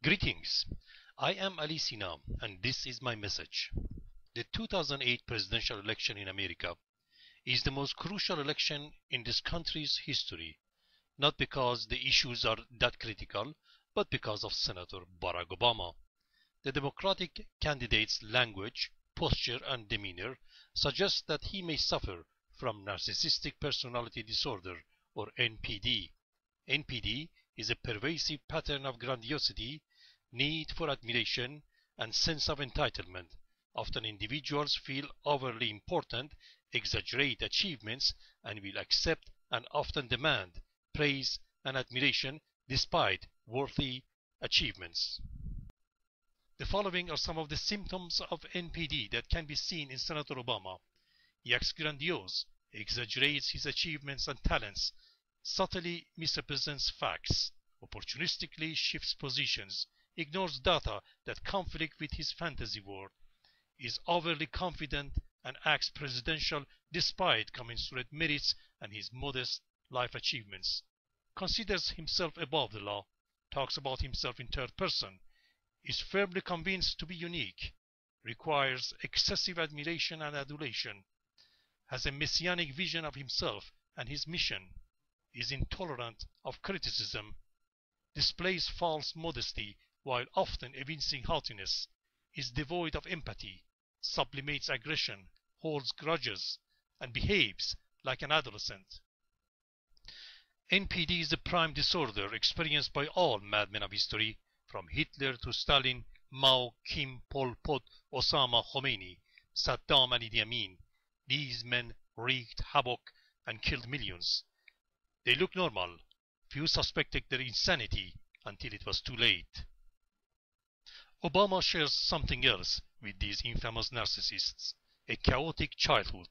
Greetings. I am Sina, and this is my message. The 2008 presidential election in America is the most crucial election in this country's history, not because the issues are that critical, but because of Senator Barack Obama. The Democratic candidate's language, posture, and demeanor suggest that he may suffer from narcissistic personality disorder, or NPD. NPD is a pervasive pattern of grandiosity, need for admiration, and sense of entitlement. Often individuals feel overly important, exaggerate achievements, and will accept and often demand praise and admiration despite worthy achievements. The following are some of the symptoms of NPD that can be seen in Senator Obama. He acts grandiose, exaggerates his achievements and talents, subtly misrepresents facts, opportunistically shifts positions, ignores data that conflict with his fantasy world, is overly confident and acts presidential despite commensurate merits and his modest life achievements, considers himself above the law, talks about himself in third person, is firmly convinced to be unique, requires excessive admiration and adulation, has a messianic vision of himself and his mission, is intolerant of criticism, displays false modesty while often evincing haughtiness, is devoid of empathy, sublimates aggression, holds grudges, and behaves like an adolescent. NPD is a prime disorder experienced by all madmen of history, from Hitler to Stalin, Mao, Kim, Pol Pot, Osama, Khomeini, Saddam, and Idi Amin. These men wreaked havoc and killed millions. They look normal. Few suspected their insanity until it was too late. Obama shares something else with these infamous narcissists: a chaotic childhood.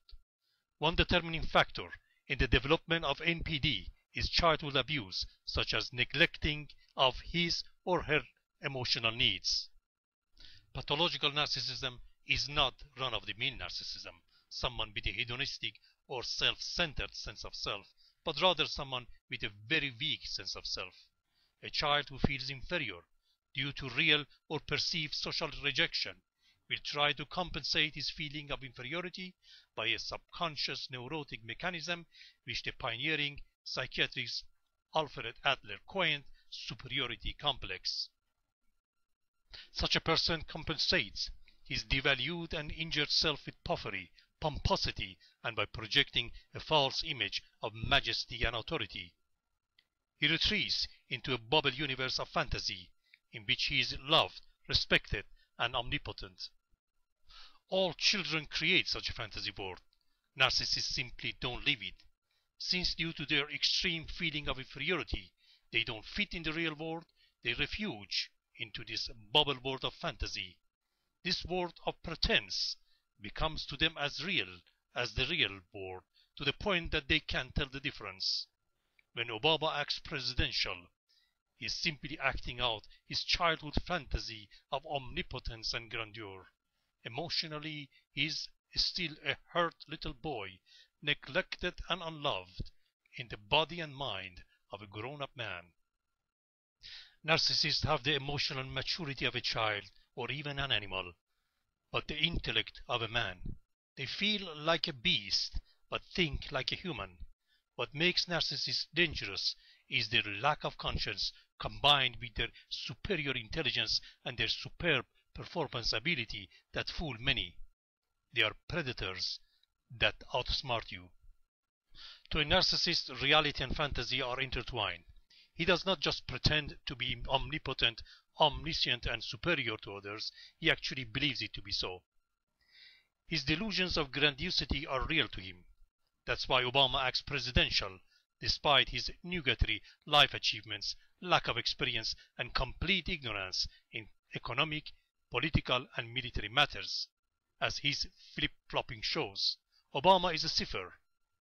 One determining factor in the development of NPD is childhood abuse, such as neglecting of his or her emotional needs. Pathological narcissism is not run-of-the-mill narcissism, someone with a hedonistic or self-centered sense of self, but rather someone with a very weak sense of self. A child who feels inferior due to real or perceived social rejection will try to compensate his feeling of inferiority by a subconscious neurotic mechanism which the pioneering psychiatrist Alfred Adler coined superiority complex. Such a person compensates his devalued and injured self with puffery, pomposity, and by projecting a false image of majesty and authority. He retreats into a bubble universe of fantasy in which he is loved, respected, and omnipotent. All children create such a fantasy world. Narcissists simply don't live it. Since due to their extreme feeling of inferiority, they don't fit in the real world, they refuge into this bubble world of fantasy. This world of pretense becomes to them as real as the real world, to the point that they can't tell the difference. When Obama acts presidential, he is simply acting out his childhood fantasy of omnipotence and grandeur. Emotionally, he is still a hurt little boy, neglected and unloved, in the body and mind of a grown-up man. Narcissists have the emotional maturity of a child or even an animal, but the intellect of a man. They feel like a beast, but think like a human. What makes narcissists dangerous is their lack of conscience combined with their superior intelligence and their superb performance ability that fool many. They are predators that outsmart you. To a narcissist, reality and fantasy are intertwined. He does not just pretend to be omnipotent, omniscient, and superior to others, he actually believes it to be so. His delusions of grandiosity are real to him. That's why Obama acts presidential, despite his nugatory life achievements, lack of experience, and complete ignorance in economic, political, and military matters. As his flip-flopping shows, Obama is a cipher,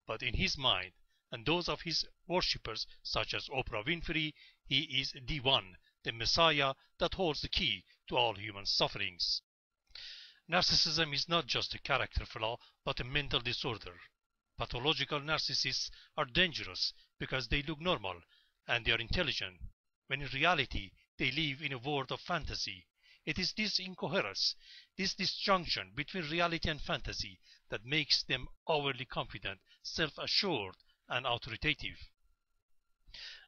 but in his mind and those of his worshippers such as Oprah Winfrey, he is the one, the Messiah that holds the key to all human sufferings. Narcissism is not just a character flaw, but a mental disorder. Pathological narcissists are dangerous because they look normal and they are intelligent, when in reality they live in a world of fantasy. It is this incoherence, this disjunction between reality and fantasy that makes them overly confident, self-assured, and authoritative.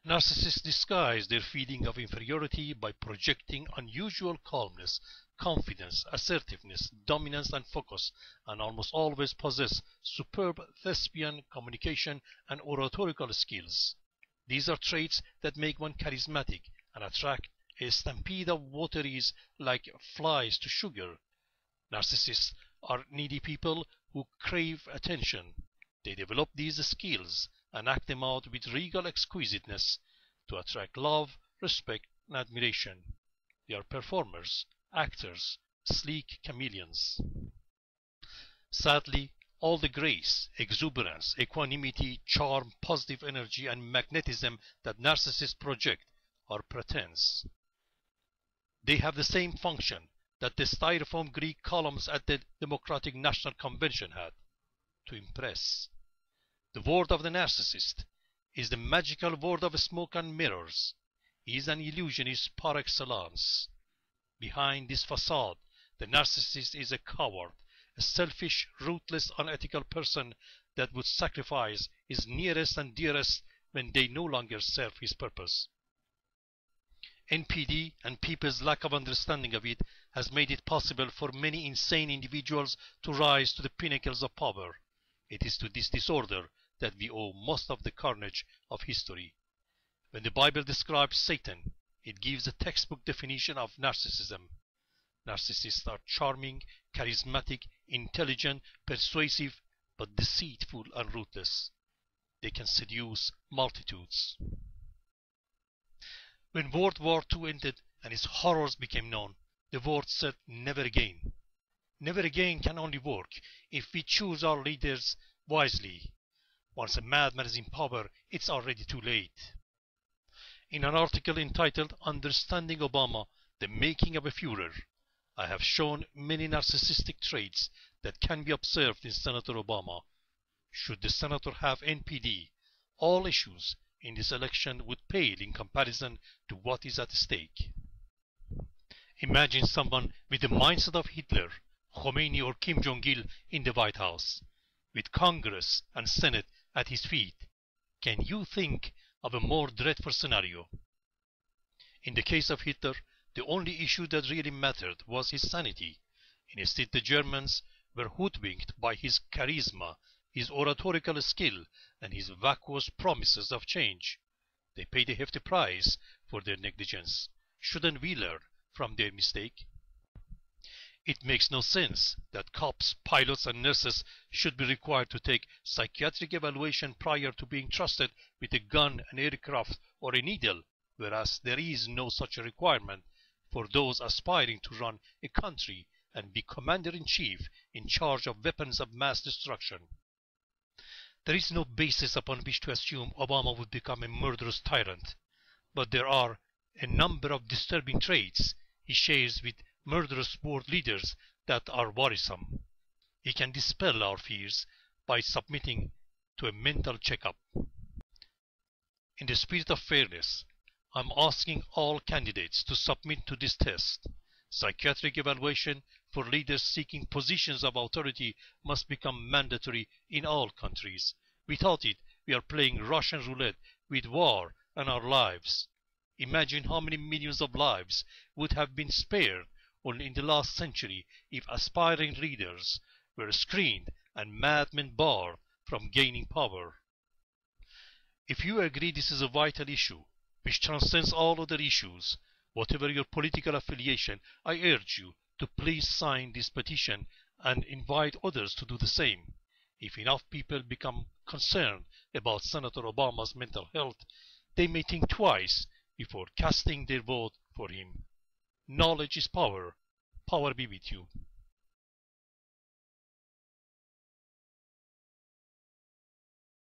Narcissists disguise their feeling of inferiority by projecting unusual calmness, confidence, assertiveness, dominance, and focus, and almost always possess superb thespian communication and oratorical skills. These are traits that make one charismatic and attract a stampede of votaries like flies to sugar. Narcissists are needy people who crave attention. They develop these skills and act them out with regal exquisiteness to attract love, respect, and admiration. They are performers, actors, sleek chameleons. Sadly, all the grace, exuberance, equanimity, charm, positive energy, and magnetism that narcissists project are pretense. They have the same function that the styrofoam Greek columns at the Democratic National Convention had: to impress. The world of the narcissist is the magical world of smoke and mirrors. He is an illusionist par excellence. Behind this facade, the narcissist is a coward, a selfish, ruthless, unethical person that would sacrifice his nearest and dearest when they no longer serve his purpose. NPD and people's lack of understanding of it has made it possible for many insane individuals to rise to the pinnacles of power. It is to this disorder that we owe most of the carnage of history. When the Bible describes Satan, it gives a textbook definition of narcissism. Narcissists are charming, charismatic, intelligent, persuasive, but deceitful and ruthless. They can seduce multitudes. When World War II ended and its horrors became known, the world said never again. Never again can only work if we choose our leaders wisely. Once a madman is in power, it's already too late. In an article entitled Understanding Obama, the Making of a Führer, I have shown many narcissistic traits that can be observed in Senator Obama. Should the senator have NPD, all issues in this election would pale in comparison to what is at stake. Imagine someone with the mindset of Hitler, Khomeini, or Kim Jong-il in the White House, with Congress and Senate at his feet. Can you think of a more dreadful scenario? In the case of Hitler, the only issue that really mattered was his sanity. Instead, the Germans were hoodwinked by his charisma, his oratorical skill, and his vacuous promises of change. They paid a hefty price for their negligence. Shouldn't we learn from their mistake? It makes no sense that cops, pilots, and nurses should be required to take psychiatric evaluation prior to being trusted with a gun, an aircraft, or a needle, whereas there is no such a requirement for those aspiring to run a country and be commander-in-chief in charge of weapons of mass destruction. There is no basis upon which to assume Obama would become a murderous tyrant, but there are a number of disturbing traits he shares with murderous world leaders that are worrisome. He can dispel our fears by submitting to a mental checkup. In the spirit of fairness, I am asking all candidates to submit to this test. Psychiatric evaluation for leaders seeking positions of authority must become mandatory in all countries. Without it, we are playing Russian roulette with war and our lives. Imagine how many millions of lives would have been spared only in the last century if aspiring leaders were screened and madmen barred from gaining power. If you agree this is a vital issue, which transcends all other issues, whatever your political affiliation, I urge you to please sign this petition and invite others to do the same. If enough people become concerned about Senator Obama's mental health, they may think twice before casting their vote for him. Knowledge is power. Power be with you.